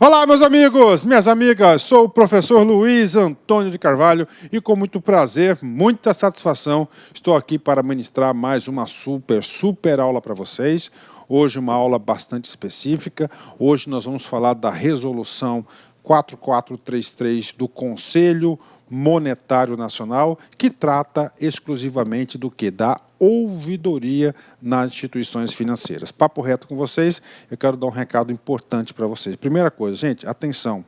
Olá, meus amigos, minhas amigas, sou o professor Luiz Antônio de Carvalho e com muito prazer, muita satisfação, estou aqui para ministrar mais uma super aula para vocês. Hoje uma aula bastante específica, hoje nós vamos falar da resolução 4433 do Conselho Monetário Nacional, que trata exclusivamente do que? Da ouvidoria nas instituições financeiras. Papo reto com vocês, eu quero dar um recado importante para vocês. Primeira coisa, gente, atenção.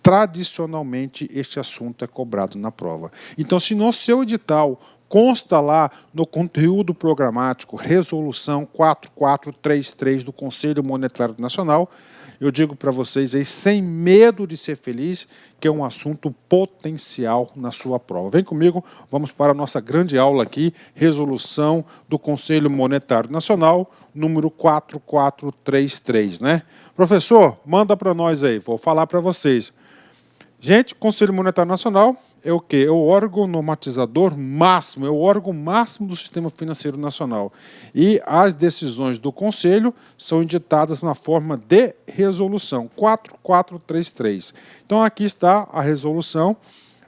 Tradicionalmente, este assunto é cobrado na prova. Então, se no seu edital consta lá no conteúdo programático resolução 4433 do Conselho Monetário Nacional, eu digo para vocês aí, sem medo de ser feliz, que é um assunto potencial na sua prova. Vem comigo, vamos para a nossa grande aula aqui, resolução do Conselho Monetário Nacional, número 4433, né? Professor, manda para nós aí, vou falar para vocês. Gente, Conselho Monetário Nacional é o quê? É o órgão normatizador máximo, é o órgão máximo do sistema financeiro nacional. E as decisões do Conselho são editadas na forma de resolução 4433. Então aqui está a resolução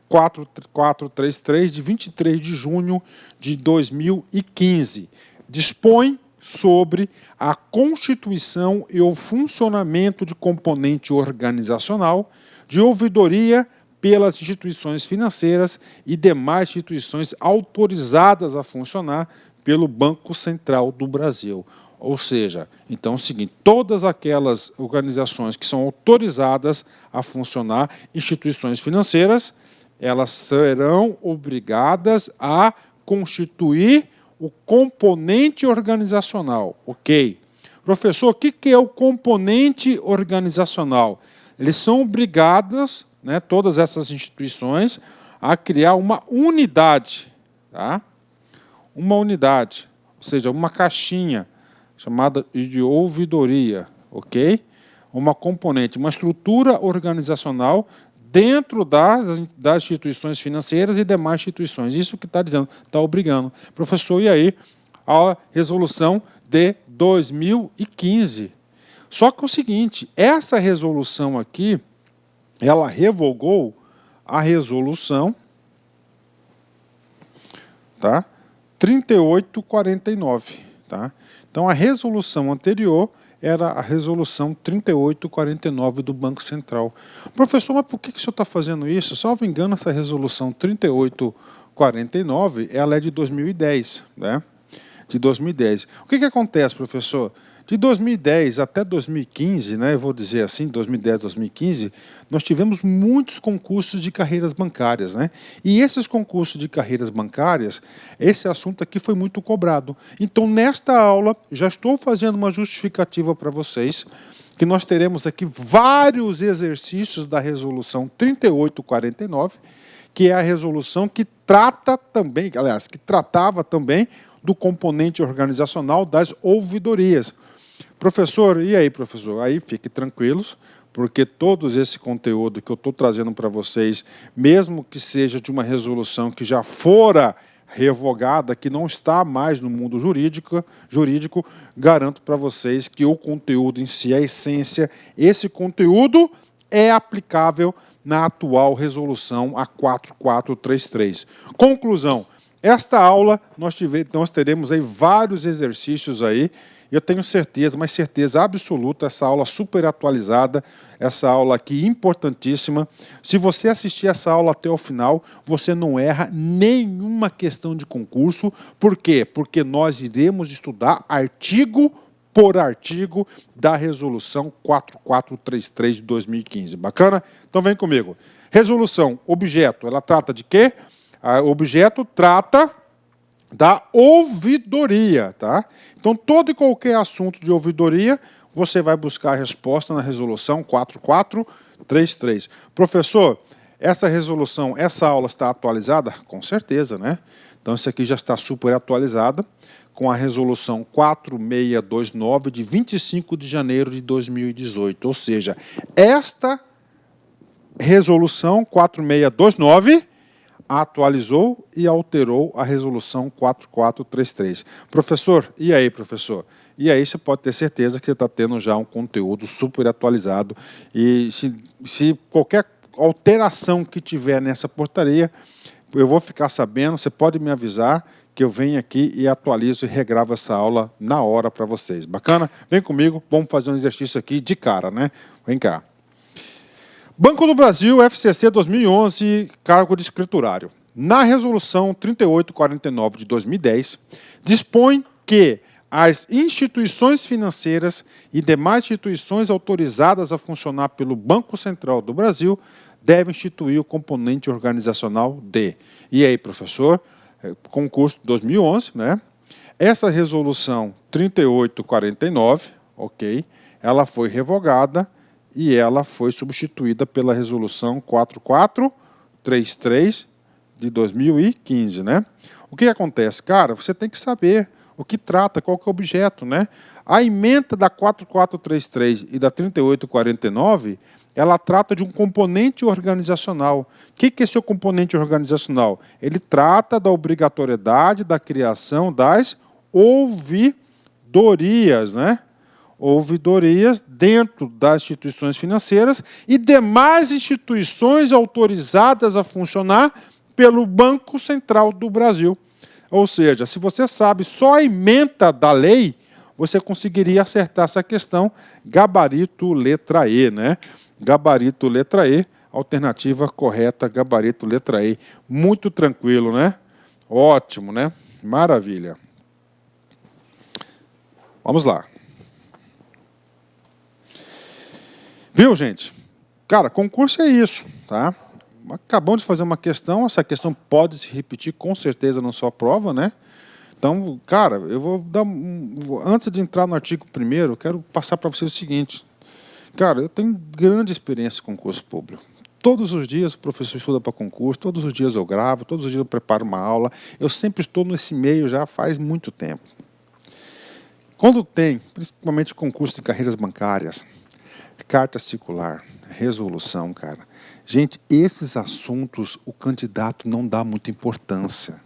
4433 de 23 de junho de 2015. Dispõe sobre a constituição e o funcionamento de componente organizacional de ouvidoria pelas instituições financeiras e demais instituições autorizadas a funcionar pelo Banco Central do Brasil. Ou seja, então é o seguinte, todas aquelas organizações que são autorizadas a funcionar, instituições financeiras, elas serão obrigadas a constituir o componente organizacional. Ok. Professor, o que é o componente organizacional? Eles são obrigados, né, todas essas instituições, a criar uma unidade, tá? Uma unidade, ou seja, uma caixinha chamada de ouvidoria, ok? Uma componente, uma estrutura organizacional dentro das instituições financeiras e demais instituições. Isso que está dizendo, está obrigando. Professor, e aí? A resolução de 2015. Só que é o seguinte, essa resolução aqui, ela revogou a resolução, tá? 3849, tá? Então a resolução anterior era a resolução 3849 do Banco Central. Professor, mas por que o senhor está fazendo isso? Salvo engano, essa resolução 3849, ela é de 2010, né? De 2010. O que acontece, professor? De 2010 até 2015, né, eu vou dizer assim, 2010, 2015, nós tivemos muitos concursos de carreiras bancárias, né? E esses concursos de carreiras bancárias, esse assunto aqui foi muito cobrado. Então, nesta aula, já estou fazendo uma justificativa para vocês, que nós teremos aqui vários exercícios da resolução 3849, que é a resolução que trata também, aliás, que tratava também do componente organizacional das ouvidorias. Professor, e aí, professor? Aí fique tranquilos, porque todo esse conteúdo que eu estou trazendo para vocês, mesmo que seja de uma resolução que já fora revogada, que não está mais no mundo jurídico, garanto para vocês que o conteúdo em si, a essência, esse conteúdo é aplicável na atual resolução a 4433. Conclusão. Esta aula, nós teremos aí vários exercícios aí, eu tenho certeza, mas certeza absoluta, essa aula super atualizada, essa aula aqui importantíssima. Se você assistir essa aula até o final, você não erra nenhuma questão de concurso. Por quê? Porque nós iremos estudar artigo por artigo da resolução 4433 de 2015. Bacana? Então vem comigo. Resolução, objeto, ela trata de quê? O objeto trata da ouvidoria, tá? Então, todo e qualquer assunto de ouvidoria, você vai buscar a resposta na resolução 4433. Professor, essa resolução, essa aula está atualizada? Com certeza, né? Então, isso aqui já está super atualizada com a resolução 4629 de 25 de janeiro de 2018. Ou seja, esta resolução 4629 atualizou e alterou a resolução 4433. Professor, e aí, professor? E aí você pode ter certeza que você está tendo já um conteúdo super atualizado. E se qualquer alteração que tiver nessa portaria, eu vou ficar sabendo, você pode me avisar que eu venho aqui e atualizo e regravo essa aula na hora para vocês. Bacana? Vem comigo, vamos fazer um exercício aqui de cara, né? Vem cá. Banco do Brasil, FCC 2011, cargo de escriturário. Na resolução 3849 de 2010, dispõe que as instituições financeiras e demais instituições autorizadas a funcionar pelo Banco Central do Brasil devem instituir o componente organizacional de... E aí, professor? Concurso 2011, né? Essa resolução 3849, ok, ela foi revogada e ela foi substituída pela resolução 4433 de 2015, né? O que acontece? Cara, você tem que saber o que trata, qual que é o objeto, né? A ementa da 4433 e da 3849, ela trata de um componente organizacional. O que é esse componente organizacional? Ele trata da obrigatoriedade da criação das ouvidorias, né? Ouvidorias dentro das instituições financeiras e demais instituições autorizadas a funcionar pelo Banco Central do Brasil. Ou seja, se você sabe só a ementa da lei, você conseguiria acertar essa questão, gabarito letra E, né? Gabarito letra E, alternativa correta, gabarito letra E. Muito tranquilo, né? Ótimo, né? Maravilha. Vamos lá. Viu, gente? Cara, concurso é isso, tá? Acabamos de fazer uma questão, essa questão pode se repetir com certeza na sua prova, né? Então, cara, eu vou dar... Antes de entrar no artigo 1º, eu quero passar para vocês o seguinte. Cara, eu tenho grande experiência com concurso público. Todos os dias o professor estuda para concurso, todos os dias eu gravo, todos os dias eu preparo uma aula. Eu sempre estou nesse meio já faz muito tempo. Quando tem, principalmente concurso de carreiras bancárias, carta circular, resolução, cara. Gente, esses assuntos o candidato não dá muita importância,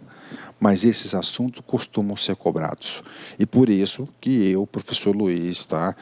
mas esses assuntos costumam ser cobrados. E por isso que eu, professor Luiz, tá?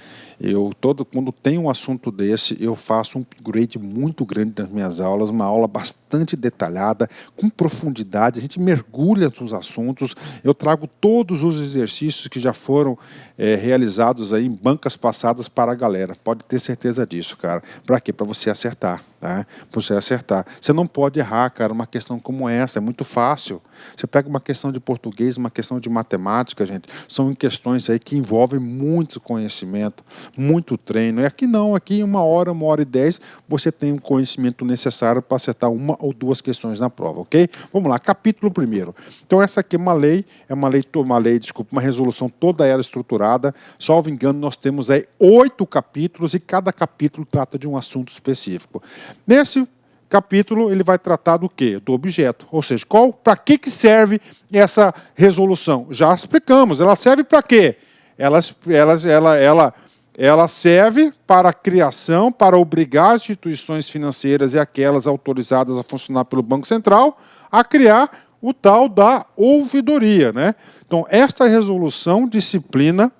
Quando tem um assunto desse, eu faço um upgrade muito grande nas minhas aulas, uma aula bastante detalhada, com profundidade, a gente mergulha nos assuntos, eu trago todos os exercícios que já foram realizados aí em bancas passadas para a galera. Pode ter certeza disso, cara. Para quê? Para você acertar. Tá? Para você acertar. Você não pode errar, cara, uma questão como essa, é muito fácil. Você pega uma questão de português, uma questão de matemática, gente, são questões aí que envolvem muito conhecimento, muito treino. E aqui não, aqui em 1 hora e 10, você tem o conhecimento necessário para acertar uma ou duas questões na prova, ok? Vamos lá, capítulo 1º. Então essa aqui é uma resolução toda ela estruturada, salvo engano, nós temos aí 8 capítulos e cada capítulo trata de um assunto específico. Nesse capítulo, ele vai tratar do quê? Do objeto. Ou seja, para que serve essa resolução? Já explicamos. Ela serve para quê? Ela serve para a criação, para obrigar as instituições financeiras e aquelas autorizadas a funcionar pelo Banco Central a criar o tal da ouvidoria, né? Então, esta resolução disciplina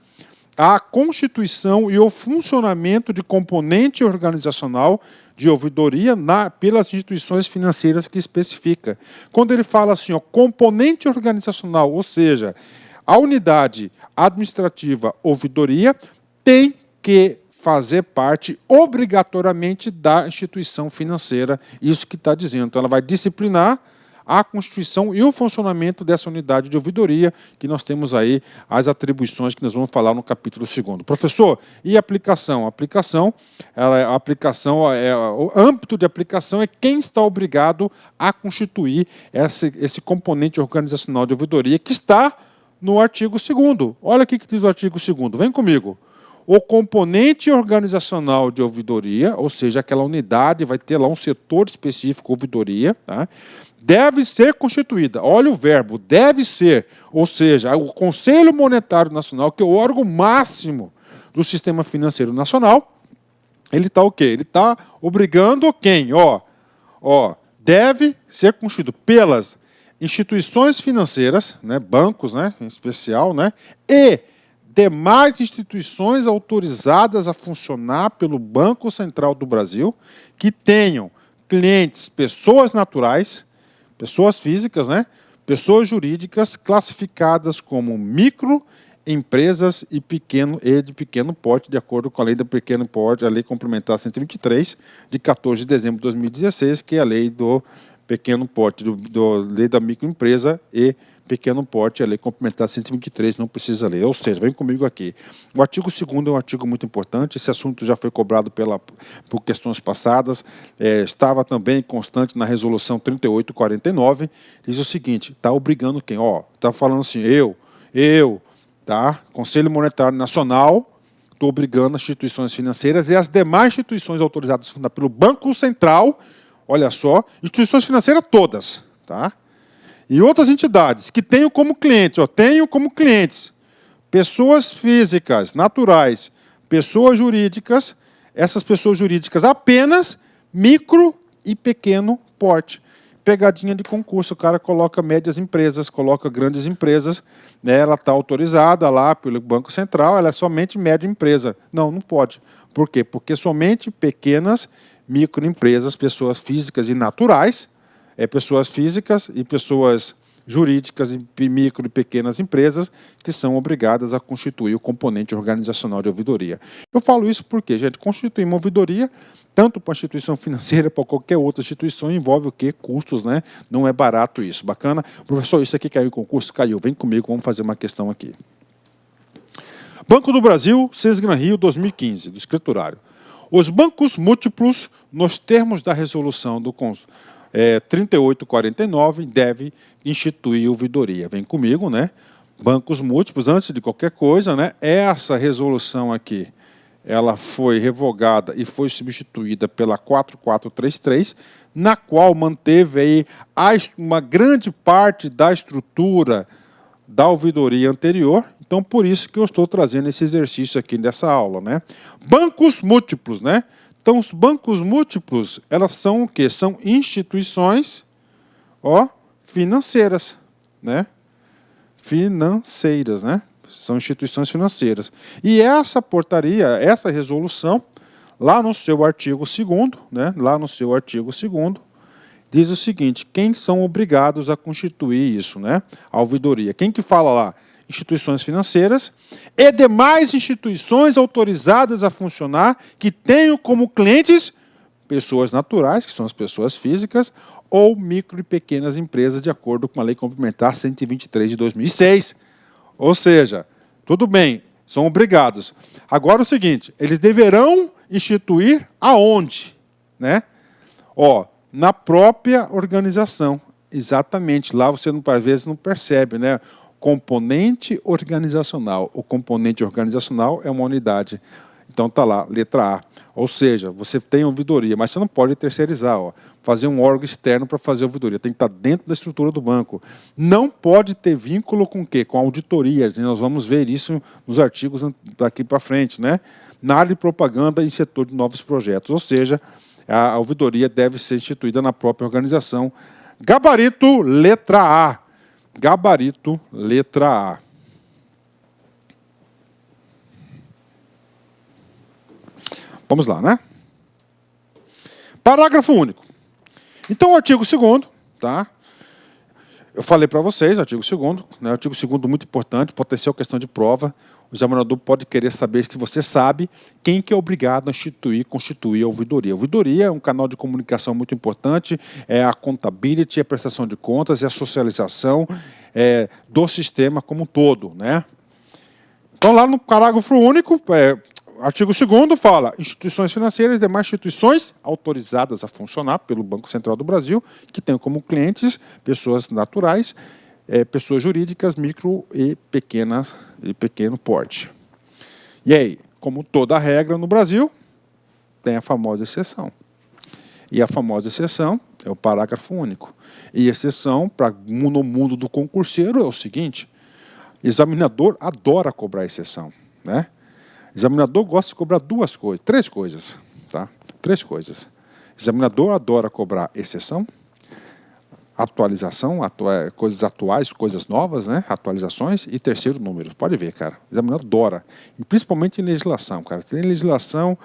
a constituição e o funcionamento de componente organizacional de ouvidoria pelas instituições financeiras que especifica. Quando ele fala assim, ó, componente organizacional, ou seja, a unidade administrativa ouvidoria tem que fazer parte obrigatoriamente da instituição financeira, isso que está dizendo. Então, ela vai disciplinar a constituição e o funcionamento dessa unidade de ouvidoria, que nós temos aí as atribuições que nós vamos falar no capítulo 2º. Professor, e a aplicação? A aplicação, o âmbito de aplicação é quem está obrigado a constituir esse componente organizacional de ouvidoria que está no artigo 2º. Olha o que diz o artigo 2º, vem comigo. O componente organizacional de ouvidoria, ou seja, aquela unidade, vai ter lá um setor específico, ouvidoria, tá? Deve ser constituída. Olha o verbo, deve ser. Ou seja, o Conselho Monetário Nacional, que é o órgão máximo do sistema financeiro nacional, ele está o quê? Ele está obrigando quem? deve ser constituído pelas instituições financeiras, né, bancos, né, em especial, né, e demais instituições autorizadas a funcionar pelo Banco Central do Brasil, que tenham clientes, pessoas naturais, pessoas físicas, né, pessoas jurídicas classificadas como microempresas e de pequeno porte, de acordo com a lei do pequeno porte, a lei complementar 123, de 14 de dezembro de 2016, que é a lei do pequeno porte, lei da microempresa e pequeno porte, a lei complementar 123, não precisa ler. Ou seja, vem comigo aqui. O artigo 2º é um artigo muito importante, esse assunto já foi cobrado por questões passadas, estava também constante na resolução 3849, diz o seguinte, está obrigando quem? Está falando assim, tá? Conselho Monetário Nacional, estou obrigando as instituições financeiras e as demais instituições autorizadas pelo Banco Central, olha só, instituições financeiras todas, tá? E outras entidades que tenham como cliente, tenham como clientes pessoas físicas, naturais, pessoas jurídicas, essas pessoas jurídicas apenas micro e pequeno porte. Pegadinha de concurso, o cara coloca médias empresas, coloca grandes empresas, né, ela está autorizada lá pelo Banco Central, ela é somente média empresa. Não, não pode. Por quê? Porque somente pequenas microempresas, pessoas físicas e naturais, pessoas físicas e pessoas jurídicas e micro e pequenas empresas que são obrigadas a constituir o componente organizacional de ouvidoria. Eu falo isso porque, gente, constituir uma ouvidoria, tanto para a instituição financeira, para qualquer outra instituição, envolve o quê? Custos, né? Não é barato isso. Bacana? Professor, isso aqui caiu em concurso? Caiu. Vem comigo, vamos fazer uma questão aqui. Banco do Brasil, Sesgran Rio, 2015, do escriturário. Os bancos múltiplos, nos termos da resolução do 3849, deve instituir ouvidoria. Vem comigo, né? Bancos múltiplos, antes de qualquer coisa, né? Essa resolução aqui, ela foi revogada e foi substituída pela 4433, na qual manteve aí uma grande parte da estrutura da ouvidoria anterior. Então, por isso que eu estou trazendo esse exercício aqui nessa aula, né? Bancos múltiplos, né? Então, os bancos múltiplos, elas são o quê? São instituições, financeiras, né? Financeiras, né? São instituições financeiras. E essa portaria, essa resolução, lá no seu artigo 2º, né? Lá no seu artigo 2º, diz o seguinte, quem são obrigados a constituir isso, né? A ouvidoria. Quem que fala lá? Instituições financeiras e demais instituições autorizadas a funcionar que tenham como clientes pessoas naturais, que são as pessoas físicas, ou micro e pequenas empresas, de acordo com a Lei Complementar 123 de 2006. Ou seja, tudo bem, são obrigados. Agora o seguinte, eles deverão instituir aonde? Né? Na própria organização. Exatamente, lá você às vezes não percebe, né? Componente organizacional. O componente organizacional é uma unidade. Então está lá, letra A. Ou seja, você tem ouvidoria, mas você não pode terceirizar, fazer um órgão externo para fazer ouvidoria. Tem que estar dentro da estrutura do banco. Não pode ter vínculo com o quê? Com a auditoria. Nós vamos ver isso nos artigos daqui para frente, né? Na área de propaganda e setor de novos projetos. Ou seja, a ouvidoria deve ser instituída na própria organização. Gabarito, letra A. Gabarito, letra A. Vamos lá, né? Parágrafo único. Então, o artigo 2º, tá? Eu falei para vocês, artigo 2º, né? Artigo 2º muito importante, potencial questão de prova. O examinador pode querer saber que você sabe quem que é obrigado a constituir a ouvidoria. A ouvidoria é um canal de comunicação muito importante, é a contabilidade, a prestação de contas e a socialização do sistema como um todo, né? Então, lá no parágrafo único, artigo 2º fala, instituições financeiras e demais instituições autorizadas a funcionar pelo Banco Central do Brasil, que tenham como clientes pessoas naturais, pessoas jurídicas, micro e pequeno porte. E aí, como toda regra no Brasil, tem a famosa exceção. E a famosa exceção é o parágrafo único. E exceção no mundo do concurseiro é o seguinte, examinador adora cobrar exceção, né? Examinador gosta de cobrar três coisas, tá? 3 coisas. Examinador adora cobrar exceção, atualização, coisas atuais, coisas novas, né? Atualizações. E terceiro, números. Pode ver, cara. O examinador adora. E principalmente em legislação, cara. Tem legislação,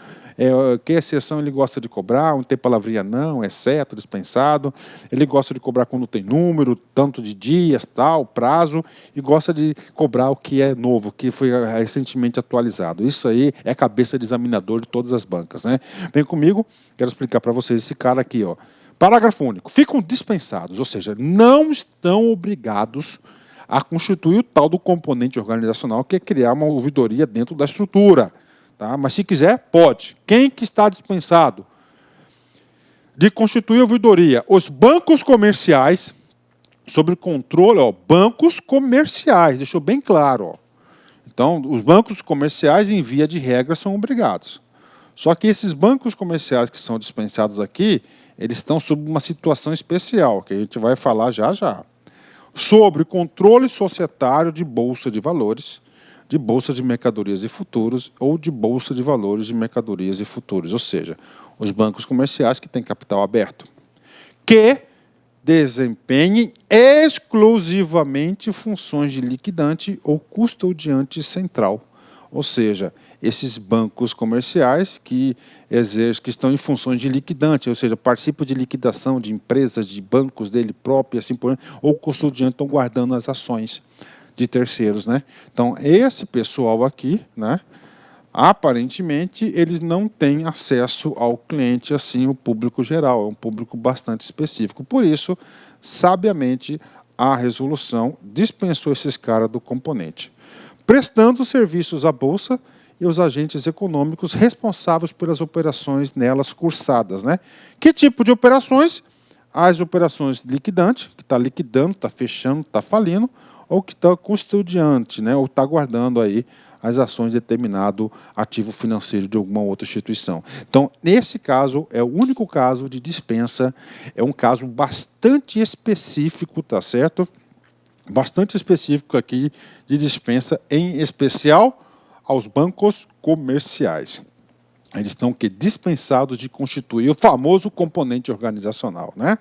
que exceção ele gosta de cobrar, não tem palavrinha não, exceto, dispensado. Ele gosta de cobrar quando tem número, tanto de dias, tal, prazo, e gosta de cobrar o que é novo, que foi recentemente atualizado. Isso aí é a cabeça de examinador de todas as bancas, né? Vem comigo, quero explicar para vocês esse cara aqui, ó. Parágrafo único. Ficam dispensados, ou seja, não estão obrigados a constituir o tal do componente organizacional, que é criar uma ouvidoria dentro da estrutura. Tá? Mas se quiser, pode. Quem que está dispensado de constituir a ouvidoria? Os bancos comerciais, sob controle, ó, bancos comerciais, deixou bem claro. Ó. Então, os bancos comerciais, em via de regra, são obrigados. Só que esses bancos comerciais que são dispensados aqui, eles estão sob uma situação especial, que a gente vai falar já já. Sobre controle societário de bolsa de valores, de bolsa de mercadorias e futuros ou de bolsa de valores de mercadorias e futuros. Ou seja, os bancos comerciais que têm capital aberto. Que desempenhem exclusivamente funções de liquidante ou custodiante central. Ou seja, esses bancos comerciais que estão em funções de liquidante, ou seja, participam de liquidação de empresas, de bancos dele próprio, assim por diante, ou custodiante, estão guardando as ações de terceiros, né? Então, esse pessoal aqui, né, aparentemente, eles não têm acesso ao cliente, assim, o público geral, é um público bastante específico. Por isso, sabiamente, a resolução dispensou esses caras do componente, prestando serviços à Bolsa e os agentes econômicos responsáveis pelas operações nelas cursadas. Né? Que tipo de operações? As operações liquidante, que está liquidando, está fechando, está falindo, ou que está custodiante, né? Ou está guardando aí as ações de determinado ativo financeiro de alguma outra instituição. Então, nesse caso, é o único caso de dispensa, é um caso bastante específico, tá certo? Bastante específico aqui de dispensa, em especial aos bancos comerciais. Eles estão dispensados de constituir o famoso componente organizacional, né?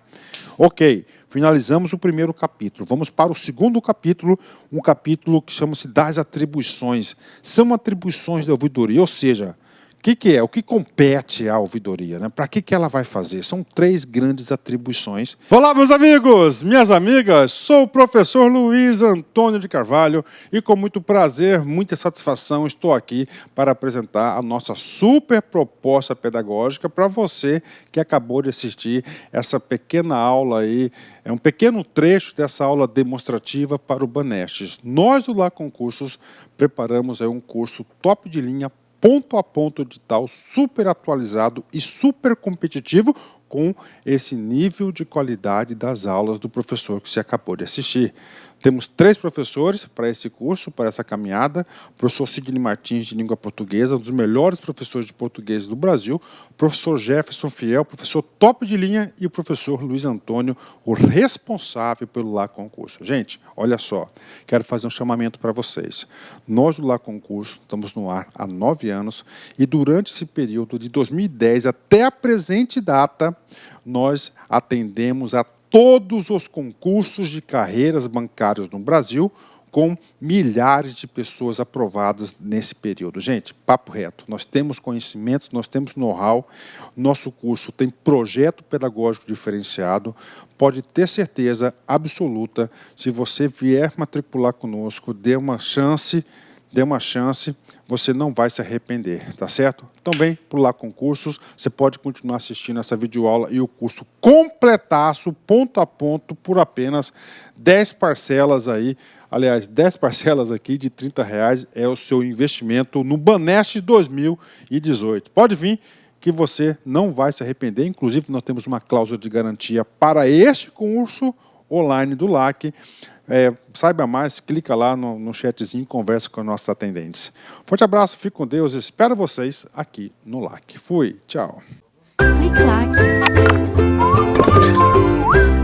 Ok, finalizamos o primeiro capítulo. Vamos para o segundo capítulo, um capítulo que chama-se das atribuições. São atribuições da ouvidoria, ou seja, o que é? O que compete à ouvidoria? Né? Para que ela vai fazer? São 3 grandes atribuições. Olá, meus amigos, minhas amigas. Sou o professor Luiz Antônio de Carvalho e com muito prazer, muita satisfação, estou aqui para apresentar a nossa super proposta pedagógica para você que acabou de assistir essa pequena aula aí, é um pequeno trecho dessa aula demonstrativa para o Banestes. Nós do Lá Concursos preparamos aí um curso top de linha, ponto a ponto edital, super atualizado e super competitivo com esse nível de qualidade das aulas do professor que você acabou de assistir. Temos 3 professores para esse curso, para essa caminhada. O professor Sidney Martins, de língua portuguesa, um dos melhores professores de português do Brasil. O professor Jefferson Fiel, professor top de linha. E o professor Luiz Antônio, o responsável pelo Lá Concurso. Gente, olha só, quero fazer um chamamento para vocês. Nós do Lá Concurso estamos no ar há 9 anos e durante esse período de 2010 até a presente data, nós atendemos a todos os concursos de carreiras bancárias no Brasil, com milhares de pessoas aprovadas nesse período. Gente, papo reto, nós temos conhecimento, nós temos know-how, nosso curso tem projeto pedagógico diferenciado, pode ter certeza absoluta, se você vier matricular conosco, dê uma chance, você não vai se arrepender, tá certo? Também, por Lá Concursos, você pode continuar assistindo essa videoaula e o curso completaço, ponto a ponto, por apenas 10 parcelas aí. Aliás, 10 parcelas aqui de R$30 é o seu investimento no Banestes 2018. Pode vir que você não vai se arrepender. Inclusive, nós temos uma cláusula de garantia para este curso online do LAC. Saiba mais, clica lá no chatzinho e conversa com nossos atendentes. Forte abraço, fique com Deus, espero vocês aqui no LAC. Fui, tchau. Clique LAC.